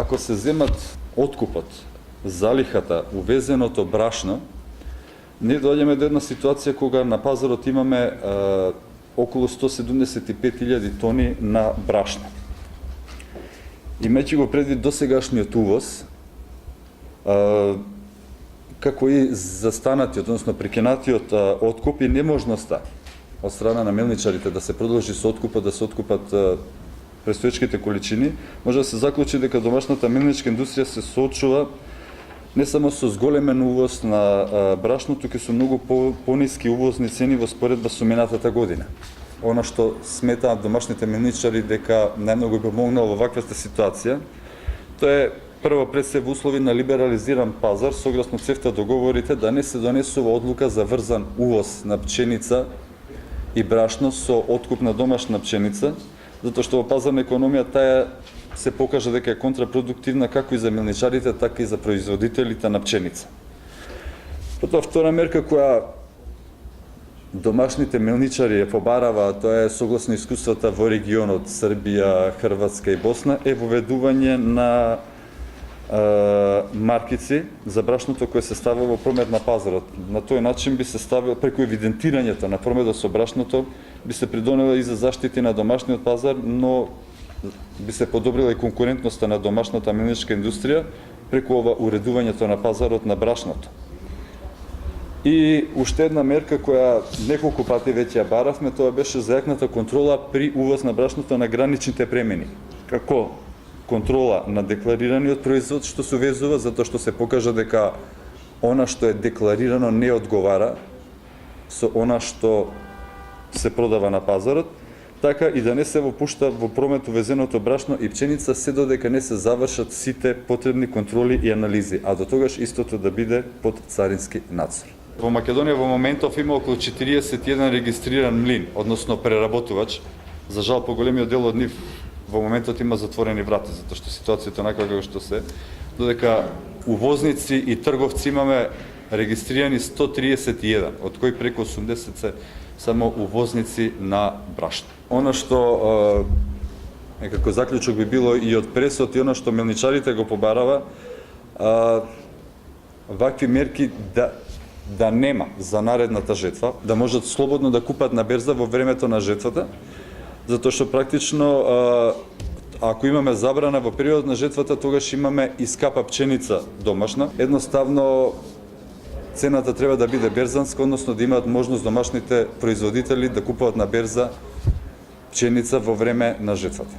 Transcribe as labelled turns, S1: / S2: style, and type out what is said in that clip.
S1: Ако се земат откупот, залихата, увезеното брашно, ние доаѓаме до една ситуација кога на пазарот имаме околу 175.000 тони на брашно. Имајќи го предвид досегашниот увоз, како и застанатиот, односно прекинатиот откуп и неможноста од страна на мелничарите да се продолжи со откупот, да се откупат престоечките количини, може да се заклучи дека домашната мелничка индустрија се соочува не само со зголемен увоз на брашно, туку и со многу пониски увозни цени во споредба со минатата година. Она што сметаат домашните мелничари дека најмногу би помогнало во ваквата ситуација, тоа е прво пред се во услови на либерализиран пазар, согласно ЦЕФТА договорите да не се донесува одлука за врзан увоз на пченица и брашно со откуп на домашна пченица, затоа што во пазарна економија таа се покажа дека е контрапродуктивна како и за мелничарите, така и за производителите на пченица. Потоа втора мерка која домашните мелничари ја побарава, тоа е согласно искуствата во регионот Србија, Хрватска и Босна, е воведување на маркици за брашното кое се ставува во промет на пазарот. На тој начин би се ставило преку евидентирањето на промедот со брашното би се придонело и за заштити на домашниот пазар, но би се подобрила и конкурентноста на домашната мелничка индустрија преку ова уредувањето на пазарот на брашното. И уште една мерка која неколку пати веќе ја баравме, тоа беше зајакната контрола при увоз на брашното на граничните премини. Како контрола на декларираниот производ што се увезува, затоа што се покажа дека она што е декларирано не одговара со она што се продава на пазарот, така и да не се вопушта во промет увезеното брашно и пченица се додека не се завршат сите потребни контроли и анализи, а до тогаш истото да биде под царински надзор. Во Македонија во моментов има околу 41 регистриран млин, односно преработувач. За жал, поголемиот дел од нив во моментот има затворени врати, затоа што ситуацијата онака како што се, додека увозници и трговци имаме регистрирани 131, од кои преку 80 се само увозници на брашно. Она што некако заклучок би било и од пресот и она што мелничарите го побарава, вакви мерки да нема за наредната жетва, да можат слободно да купат на берза во времето на жетвата, затоа што практично ако имаме забрана во период на жетвата, тогаш имаме и скапа пченица домашна. Едноставно цената треба да биде берзанска, односно да имаат можност домашните производители да купуваат на берза пченица во време на жетвата.